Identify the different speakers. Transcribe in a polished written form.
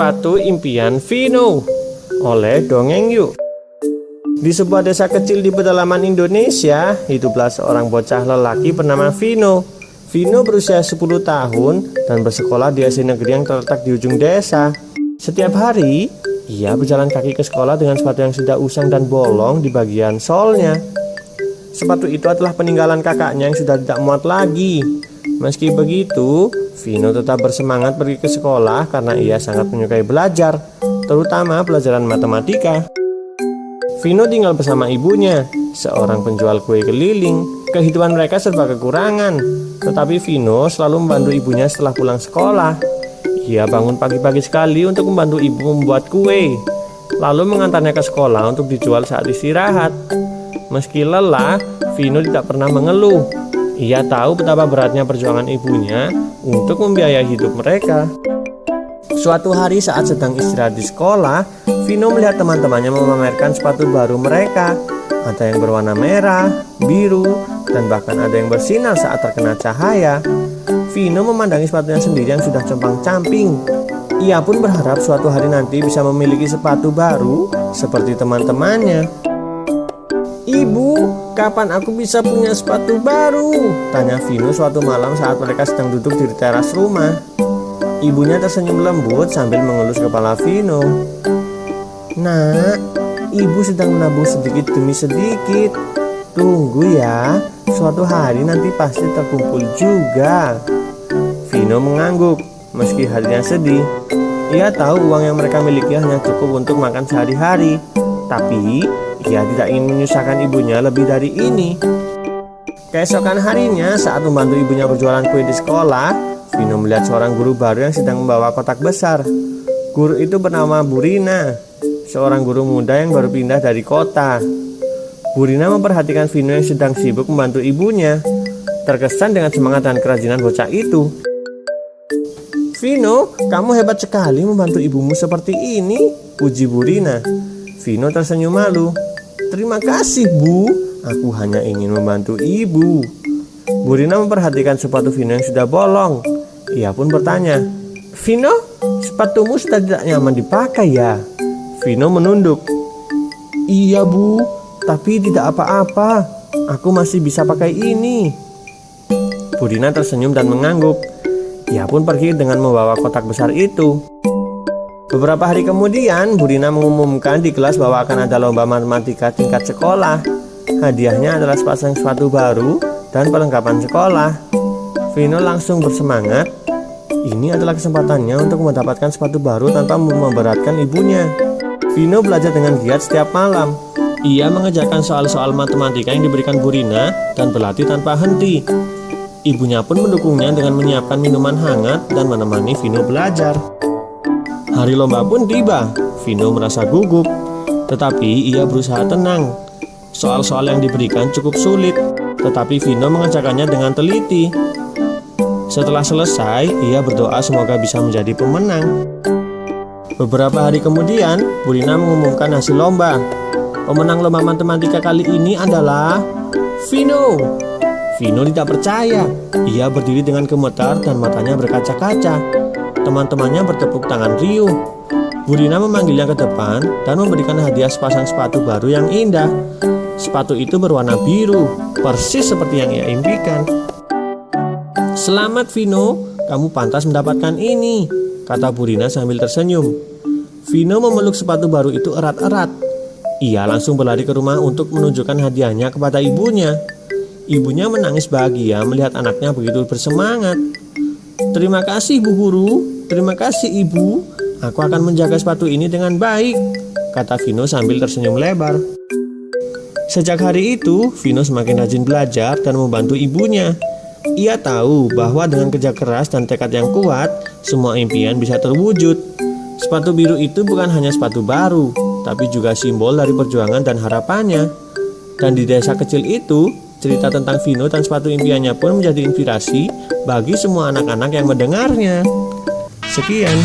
Speaker 1: Sepatu Impian Vino oleh Dongeng Yuk. Di sebuah desa kecil di pedalaman Indonesia, hiduplah seorang bocah lelaki bernama Vino. Vino berusia 10 tahun dan bersekolah di SD negeri yang terletak di ujung desa. Setiap hari, ia berjalan kaki ke sekolah dengan sepatu yang sudah usang dan bolong di bagian solnya. Sepatu itu adalah peninggalan kakaknya yang sudah tidak muat lagi. Meski begitu, Vino tetap bersemangat pergi ke sekolah karena ia sangat menyukai belajar, terutama pelajaran matematika. Vino tinggal bersama ibunya, seorang penjual kue keliling. Kehidupan mereka serba kekurangan, tetapi Vino selalu membantu ibunya setelah pulang sekolah. Ia bangun pagi-pagi sekali untuk membantu ibu membuat kue, lalu mengantarnya ke sekolah untuk dijual saat istirahat. Meski lelah, Vino tidak pernah mengeluh. Ia tahu betapa beratnya perjuangan ibunya untuk membiayai hidup mereka. Suatu hari saat sedang istirahat di sekolah, Vino melihat teman-temannya memamerkan sepatu baru mereka. Ada yang berwarna merah, biru, dan bahkan ada yang bersinar saat terkena cahaya. Vino memandangi sepatunya sendiri yang sudah compang-camping. Ia pun berharap suatu hari nanti bisa memiliki sepatu baru seperti teman-temannya. "Ibu, kapan aku bisa punya sepatu baru?" tanya Vino suatu malam saat mereka sedang duduk di teras rumah. Ibunya tersenyum lembut sambil mengelus kepala Vino. "Nak, ibu sedang menabung sedikit demi sedikit. Tunggu ya, suatu hari nanti pasti terkumpul juga." Vino mengangguk meski hatinya sedih. Ia tahu uang yang mereka miliki hanya cukup untuk makan sehari-hari, tapi ia tidak ingin menyusahkan ibunya lebih dari ini. Keesokan harinya, saat membantu ibunya berjualan kue di sekolah, Vino melihat seorang guru baru yang sedang membawa kotak besar. Guru itu bernama Burina, seorang guru muda yang baru pindah dari kota. Burina memperhatikan Vino yang sedang sibuk membantu ibunya, terkesan dengan semangat dan kerajinan bocah itu. "Vino, kamu hebat sekali membantu ibumu seperti ini," puji Burina. Vino tersenyum malu. "Terima kasih, Bu. Aku hanya ingin membantu ibu." Burina memperhatikan sepatu Vino yang sudah bolong. Ia pun bertanya, "Vino, sepatumu sudah tidak nyaman dipakai ya?" Vino menunduk. "Iya, Bu, tapi tidak apa-apa. Aku masih bisa pakai ini." Burina tersenyum dan mengangguk. Ia pun pergi dengan membawa kotak besar itu. Beberapa hari kemudian, Burina mengumumkan di kelas bahwa akan ada lomba matematika tingkat sekolah. Hadiahnya adalah sepasang sepatu baru dan perlengkapan sekolah. Vino langsung bersemangat. Ini adalah kesempatannya untuk mendapatkan sepatu baru tanpa memberatkan ibunya. Vino belajar dengan giat setiap malam. Ia mengerjakan soal-soal matematika yang diberikan Burina dan berlatih tanpa henti. Ibunya pun mendukungnya dengan menyiapkan minuman hangat dan menemani Vino belajar. Hari lomba pun tiba. Vino merasa gugup, tetapi ia berusaha tenang. Soal-soal yang diberikan cukup sulit, tetapi Vino mengerjakannya dengan teliti. Setelah selesai, ia berdoa semoga bisa menjadi pemenang. Beberapa hari kemudian, Burina mengumumkan hasil lomba. Pemenang lomba matematika kali ini adalah Vino. Vino tidak percaya. Ia berdiri dengan gemetar dan matanya berkaca-kaca. Teman-temannya bertepuk tangan riuh. Burina memanggilnya ke depan dan memberikan hadiah sepasang sepatu baru yang indah. Sepatu itu berwarna biru, persis seperti yang ia impikan. "Selamat Vino, kamu pantas mendapatkan ini," kata Burina sambil tersenyum. Vino memeluk sepatu baru itu erat-erat. Ia langsung berlari ke rumah untuk menunjukkan hadiahnya kepada ibunya. Ibunya menangis bahagia melihat anaknya begitu bersemangat. "Terima kasih Bu Guru, terima kasih Ibu. Aku akan menjaga sepatu ini dengan baik," kata Vino sambil tersenyum lebar. Sejak hari itu, Vino semakin rajin belajar dan membantu ibunya. Ia tahu bahwa dengan kerja keras dan tekad yang kuat, semua impian bisa terwujud. Sepatu biru itu bukan hanya sepatu baru, tapi juga simbol dari perjuangan dan harapannya. Dan di desa kecil itu, cerita tentang Vino dan sepatu impiannya pun menjadi inspirasi bagi semua anak-anak yang mendengarnya. Sekian.